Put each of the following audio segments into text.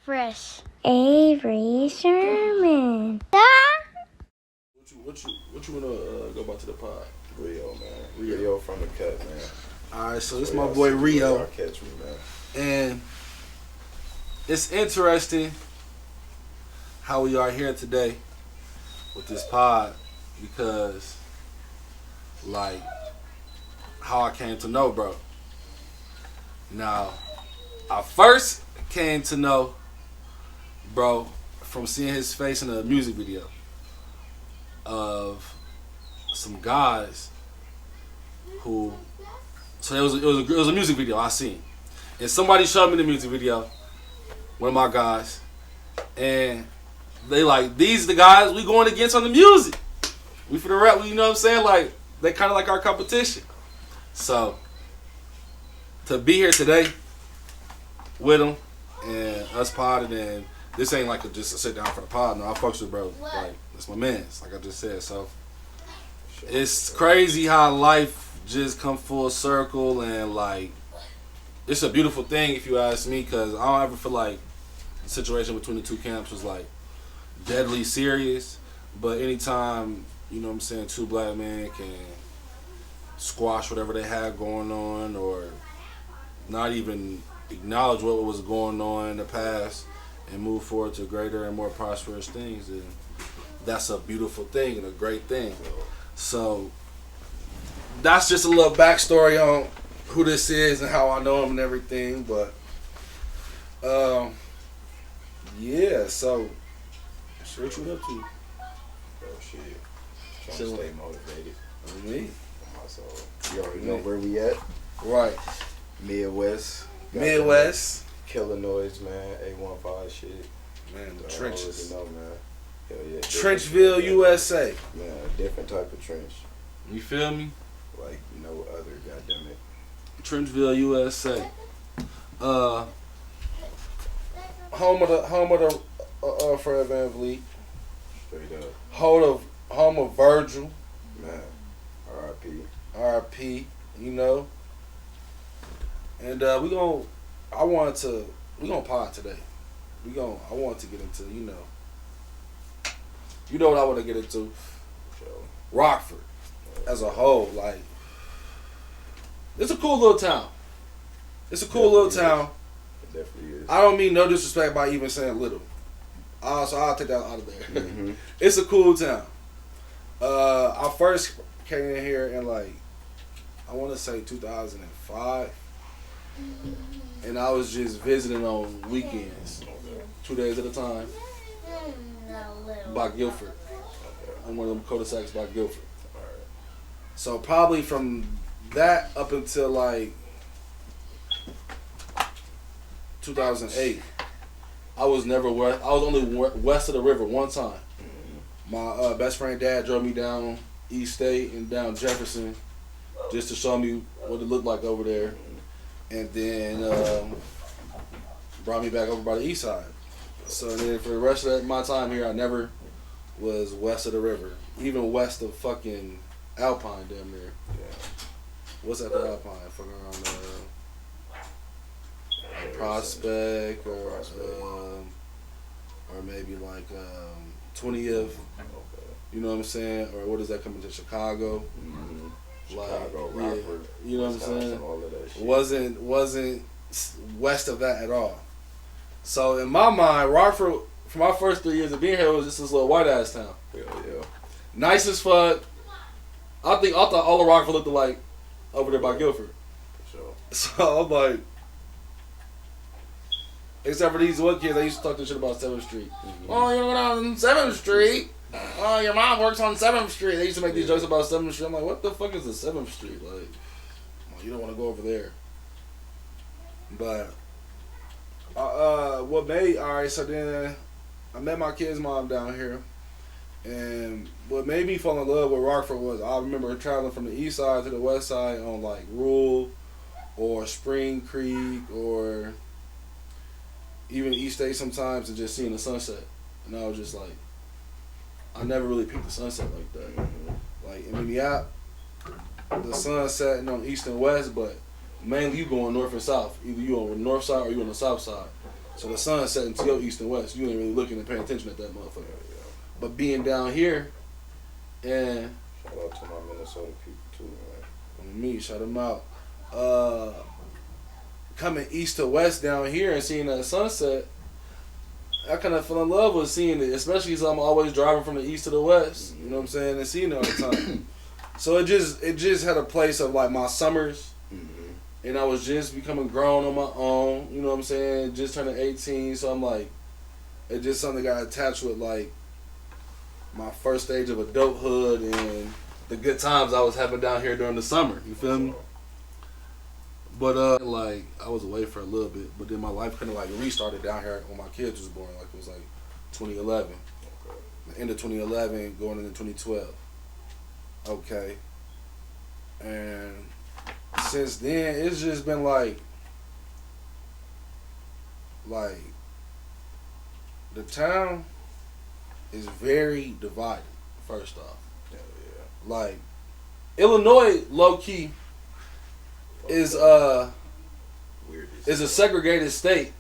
Fresh. Avery Sherman. What you wanna go back to the pod? Rio, man. Rio from the cut, man. Alright, so this is my boy Rio. Catch me, man. And it's interesting how we are here today with this pod because, like, how I came to know bro. Now, I first came to know bro from seeing his face in a music video of some guys who. So it was a music video I seen, and somebody showed me the music video. One of my guys, and they like, these are the guys we going against on the music. We for the rap, you know what I'm saying? Like, they kind of like our competition. So to be here today with them and us podding, and this ain't like just a sit down for the pod. No, I fucks with bro. Like, that's my man's, like I just said. So it's crazy how life just come full circle, and like, it's a beautiful thing if you ask me, because I don't ever feel like the situation between the two camps was like deadly serious. But anytime, you know what I'm saying, two black men can squash whatever they had going on, or not even acknowledge what was going on in the past and move forward to greater and more prosperous things, then that's a beautiful thing and a great thing. So that's just a little backstory on who this is and how I know him and everything. But yeah, so what you up to? Oh, shit. Trying to stay motivated. Me? So, you already know where we at. Right. Midwest. Killer noise, man. 815 shit. Man, the So trenches. I already know, man. Hell yeah. Trenchville, USA. Man, a different type of trench. You feel me? Like no other, goddammit. Trenchville, USA. Home of the Fred Van Vliet. Straight up. Home of Virgil. Man. R.I.P. R.I.P. You know. And we gonna pod today. I want to get into, you know what I want to get into. So, Rockford as a whole, like, it's a cool little town. It's a cool little town. It definitely is. I don't mean no disrespect by even saying little. So I'll take that out of there. Mm-hmm. It's a cool town. I first came in here in, like, I want to say 2005, and I was just visiting on weekends, 2 days at a time, by Guilford. I'm one of them cul-de-sacs by Guilford. So probably from that up until like 2008, I was never west. I was only west of the river one time. My best friend dad drove me down East State and down Jefferson just to show me what it looked like over there, and then brought me back over by the east side. So then for the rest of my time here, I never was west of the river, even west of fucking Alpine, damn near. Yeah. What's at the Alpine? Fucking around Prospect, or maybe like 20th. You know what I'm saying? Or what is that coming to Chicago? Mm-hmm. Like, Chicago, yeah, Rockford, you know what I'm saying? All of that shit. Wasn't west of that at all. So in my mind, Rockford, for my first 3 years of being here, was just this little white ass town. Hell yeah. Nice as fuck. I thought all of Rockford looked alike over there by Guilford. Sure. So I'm like, except for these one kids, they used to talk this shit about 7th Street. Mm-hmm. Oh, you went on 7th Street. Oh, your mom works on 7th Street. They used to make these jokes about 7th Street. I'm like, what the fuck is the 7th Street? Like, well, you don't want to go over there. But so then I met my kid's mom down here, and what made me fall in love with Rockford was I remember traveling from the east side to the west side on like Rule or Spring Creek or even East State sometimes, and just seeing the sunset, and I was just like, I never really picked the sunset like that. Mm-hmm. Like in Minneapolis, the sun setting on east and west, but mainly you going north and south. Either you on the north side or you on the south side. So the sun setting to your east and west. You ain't really looking and paying attention at that motherfucker. Yeah. But being down here, and shout out to my Minnesota people too, man. Me, shout them out. Coming east to west down here and seeing that sunset, I kind of fell in love with seeing it, especially because I'm always driving from the east to the west. You know what I'm saying? And seeing it all the time. So it just had a place of like my summers. And I was just becoming grown on my own, you know what I'm saying? Just turning 18, so I'm like, it's just something that got attached with like my first stage of adulthood and the good times I was having down here during the summer. You feel me? But like I was away for a little bit, but then my life kind of like restarted down here when my kids was born. Like it was like 2011, the end of 2011, going into 2012. Okay, and since then, it's just been like the town is very divided. First off, like Illinois, low key, is a segregated state.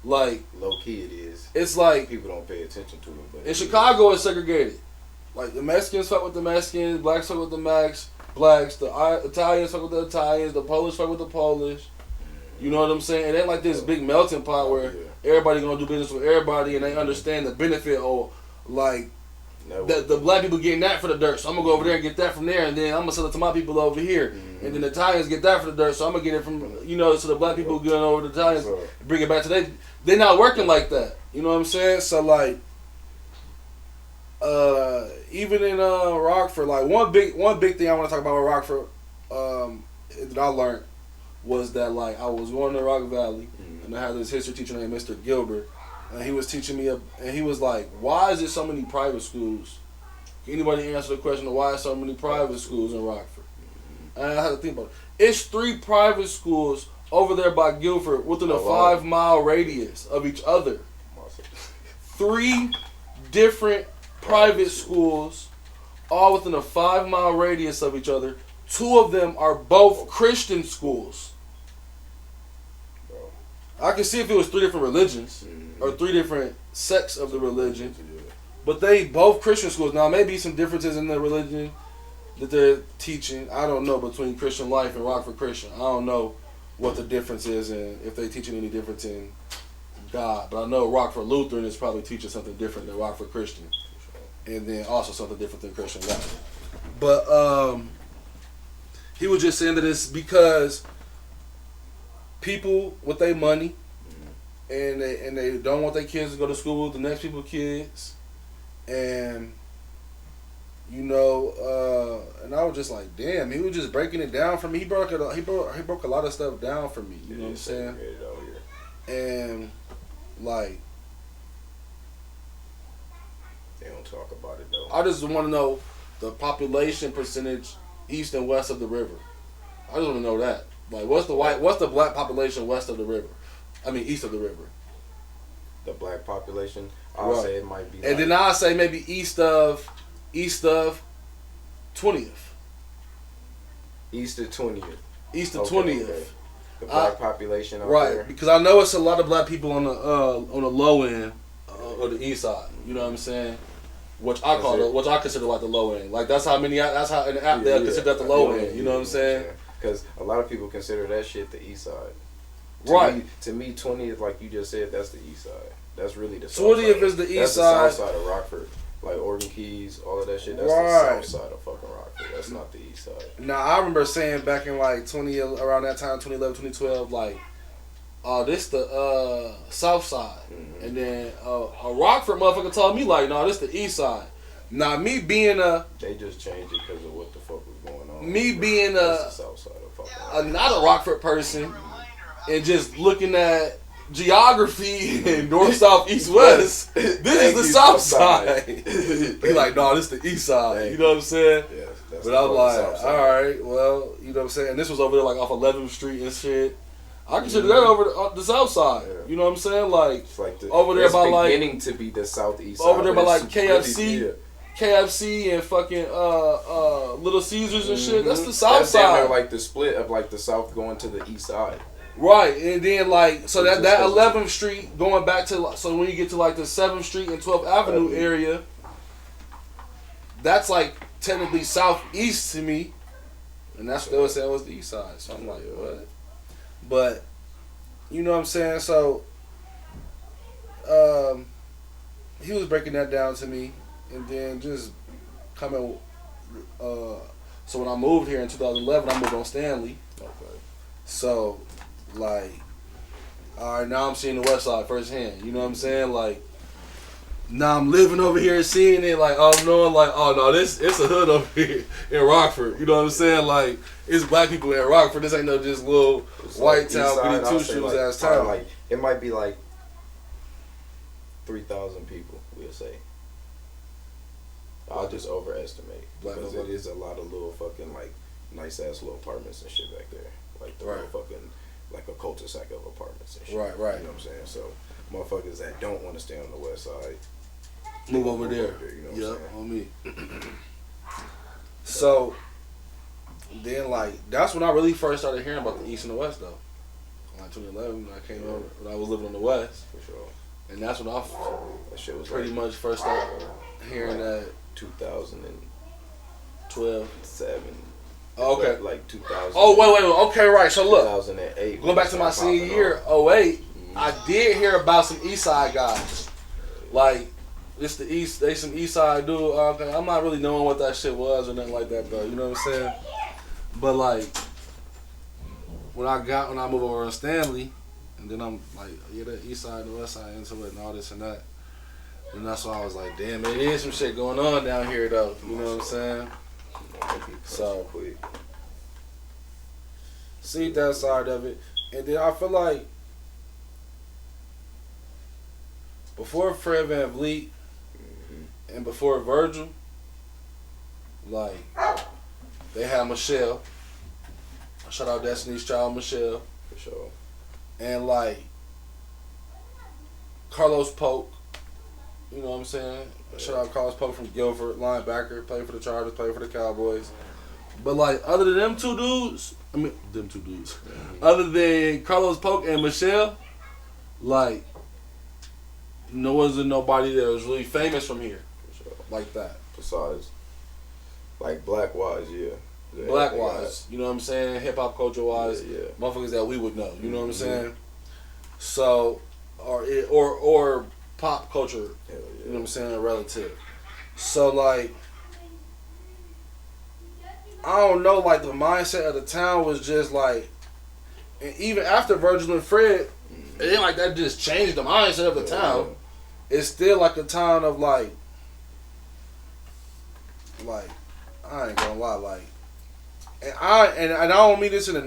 Like low key, it is. It's like people don't pay attention to it. But in Chicago, it's segregated. Like the Mexicans fuck with the Mexicans, blacks fuck with the blacks, the Italians fuck with the Italians, the Polish fuck with the Polish. You know what I'm saying? It ain't like this big melting pot where everybody gonna do business with everybody and they understand the benefit or like the black people getting that for the dirt. So I'm gonna go over there and get that from there, and then I'm gonna sell it to my people over here. And then the Italians get that for the dirt, so I'm gonna get it from so the black people going over to the Italians, bring it back to they're not working like that. You know what I'm saying? So like even in Rockford, like one big thing I want to talk about with Rockford that I learned was that like I was going to Rock Valley and I had this history teacher named Mr. Gilbert, and he was teaching me and he was like, why is there so many private schools? Can anybody answer the question of why so many private schools in Rockford? And I had to think about it. It's 3 private schools over there by Guilford within a 5-mile radius of each other. 3 different private schools, all within a 5-mile radius of each other. 2 of them are both Christian schools. I can see if it was 3 different religions or 3 different sects of the religion, but they both Christian schools. Now, maybe some differences in the religion that they're teaching. I don't know between Christian Life and Rockford Christian. I don't know what the difference is and if they're teaching any difference in God. But I know Rockford Lutheran is probably teaching something different than Rockford Christian. And then also something different than Christian Life. But he was just saying that it's because people with their money and they don't want their kids to go to school with the next people's kids, and and I was just like, damn, he was just breaking it down for me. He broke a lot of stuff down for me. You know what I'm saying? And like, they don't talk about it though. I just want to know the population percentage east and west of the river. I just want to know that. Like, what's the black population west of the river? I mean, east of the river. The black population, I'll say it might be. And then I'll say maybe east of 20th. East of 20th. East of 20th. Okay. The black population out there. Because I know it's a lot of black people on the low end of the east side. You know what I'm saying? Which I consider like the low end. Like that's how in the app they'll consider that the low end. You know what I'm saying? Because a lot of people consider that shit the east side. To me, 20th, like you just said, that's the east side. That's really the south 20th side. is the east side. side. That's the south side of Rockford. Like Oregon Keys, all of that shit. That's the south side of fucking Rockford. That's not the east side. Now, I remember saying back in like around that time, 2011, 2012, like, this the south side. And then a Rockford motherfucker told me like, no, this the east side. Now, me being they just changed it because of what the fuck was going on. Me being the south side of fucking not a Rockford person, and just looking at geography and north, south, east, west, this is the south side. He like, no, this is the east side. You know what I'm saying? Yes, but I was like, all right, well, you know what I'm saying? And this was over there like off 11th Street and shit. I consider that over the south side. Yeah. You know what I'm saying? Like, it's like over there by like beginning to be the southeast over side. there by like KFC. KFC and fucking Little Caesars and shit. That's the south side. Like the split of like the south going to the east side. Right, and then like so that 11th Street going back to so when you get to like the 7th Street and 12th Avenue area, that's like technically southeast to me, and that's what they would say was the east side. So I'm like, what? But you know what I'm saying? So he was breaking that down to me, and then just coming. So when I moved here in 2011, I moved on Stanley. Okay. So, like, all right, now I'm seeing the West Side firsthand. You know what I'm saying? Like, now I'm living over here, seeing it. Like, I'm knowing, like, oh no, it's a hood over here in Rockford. You know what I'm saying? Like, it's black people in Rockford. This ain't no just little white town, goody two shoes ass town. Like, it might be like 3,000 people. We'll say. I'll just overestimate because it is a lot of little fucking like nice ass little apartments and shit back there, like the little fucking like a cul-de-sac of apartments and shit. Right. You know what I'm saying? So motherfuckers that don't want to stay on the west side move over there. You know what I'm saying? On me. So then like that's when I really first started hearing about the East and the West though. Like 2011, when I came over when I was living on the West. For sure. And that's when I that shit was pretty much first started hearing that. 2012, 7. Oh, okay. Like 2000. Oh wait. Okay, right. So look, 2008. going back to my senior year, 08, I did hear about some East Side guys. Like it's the East. They some East Side dude. Okay, I'm not really knowing what that shit was or nothing like that though. You know what I'm saying? But like when I moved over to Stanley, and then I'm like, yeah, the East Side and the West Side into it and all this and that. And that's why I was like, damn, man, there is some shit going on down here, though. You know what I'm saying? So, see that side of it. And then I feel like before Fred Van Vliet and before Virgil, like, they had Michelle. Shout out Destiny's Child, Michelle. For sure. And, like, Carlos Polk. You know what I'm saying? Shout out Carlos Polk from Guilford, linebacker, played for the Chargers, played for the Cowboys. But like other than them two dudes, other than Carlos Polk and Michelle, like wasn't nobody that was really famous from here, like that. Besides, like black wise, yeah. Black wise, you know what I'm saying? Hip hop culture wise, yeah. motherfuckers that we would know. You know what I'm saying? So, or pop culture, you know what I'm saying, relative. So like, I don't know, like the mindset of the town was just like, and even after Virgil and Fred, it ain't like that just changed the mindset of the town. It's still like a town of like I ain't gonna lie, like, and I don't mean this in a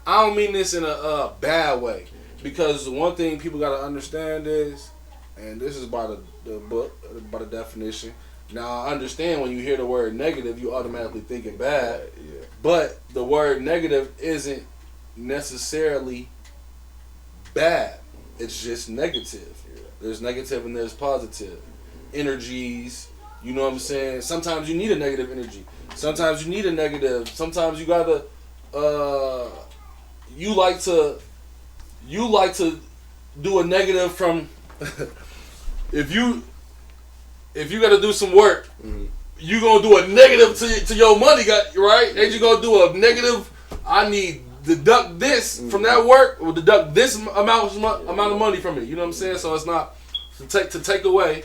I don't mean this in a bad way, because the one thing people gotta understand is. And this is by the book, by the definition. Now, I understand when you hear the word negative, you automatically think it bad. Yeah. But the word negative isn't necessarily bad. It's just negative. Yeah. There's negative and there's positive. Energies, you know what I'm saying? Sometimes you need a negative energy. Sometimes you need a negative. Sometimes you gotta, you like to do a negative from... If you gotta do some work, you gonna do a negative to your money, right? They just gonna do a negative. I need deduct this from that work, or deduct this amount of money from it. You know what I'm saying? So it's not to take away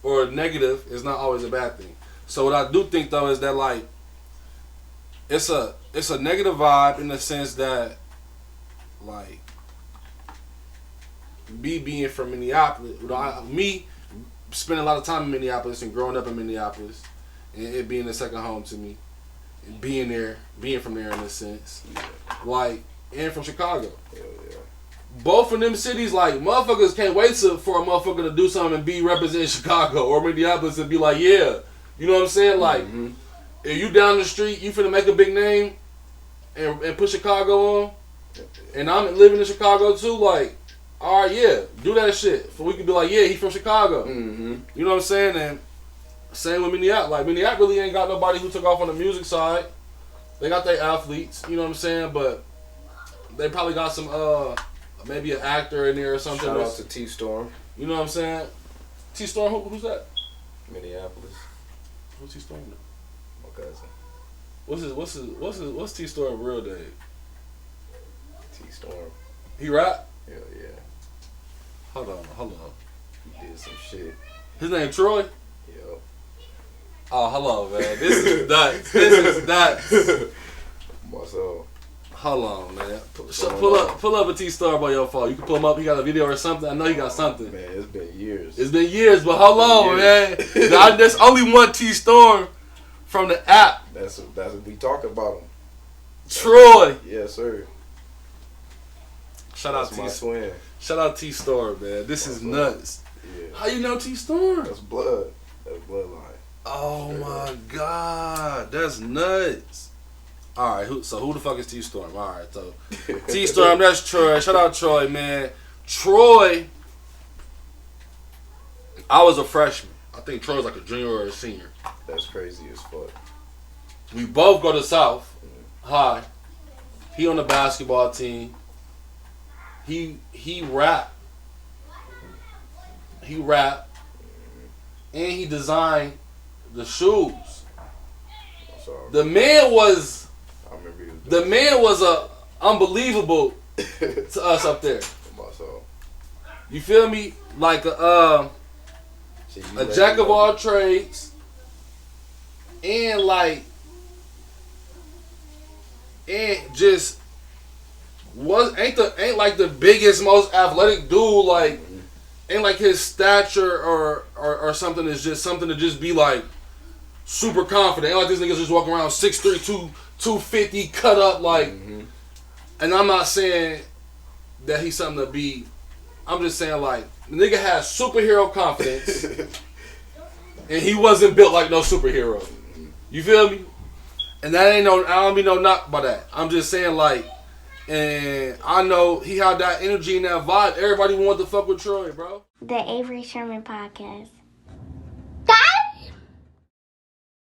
or negative is not always a bad thing. So what I do think though is that like it's a negative vibe in the sense that like. Being from Minneapolis, me spending a lot of time in Minneapolis and growing up in Minneapolis, and it being a second home to me, and being from there in a sense, like, and from Chicago. Hell yeah. Both of them cities, like, motherfuckers can't wait for a motherfucker to do something and be representing Chicago or Minneapolis and be like, yeah, you know what I'm saying? Like, if you down the street, you finna make a big name and put Chicago on, and I'm living in Chicago too, like. All right, yeah, do that shit. So we can be like, yeah, he from Chicago. You know what I'm saying? And same with Minneapolis. Like, Minneapolis really ain't got nobody who took off on the music side. They got their athletes, you know what I'm saying? But they probably got some maybe an actor in there or something. Shout out to T Storm. You know what I'm saying? T Storm, who's that? Minneapolis. Who's T Storm? My cousin. What's T Storm real name? T Storm. He rap? Hell yeah. Hold on. He did some shit. His name Troy? Yo. Oh, hello, man. This is nuts. Myself. Hold on, man. Pull up a T Storm on your phone. You can pull him up. He got a video or something. I know he got something. Man, it's been years. It's been years, but hold on, man. There's only one T Storm from the app. That's we talk about him. Troy. Yes, sir. Shout out T Swin. Shout out T Storm, man. This is nuts. Yeah. How you know T Storm? That's blood. That's bloodline. Oh my God, that's nuts. All right, who the fuck is T Storm? All right, so T Storm, that's Troy. Shout out Troy, man. Troy, I was a freshman. I think Troy was like a junior or a senior. That's crazy as fuck. We both go to South High. He on the basketball team. He rap. And he designed the shoes. The man was unbelievable to us up there. You feel me? Like a jack of all trades, and just ain't like the biggest, most athletic dude. Like ain't like his stature or something is just something to just be like super confident. Ain't like these niggas just walking around 6'3", 250, cut up like. And I'm not saying that he's something to be. I'm just saying like the nigga has superhero confidence, and he wasn't built like no superhero. You feel me? And that ain't no. I don't mean no knock by that. I'm just saying like, and I know he had that energy and that vibe. Everybody wanted to fuck with Troy, bro. The Avery Sherman Podcast.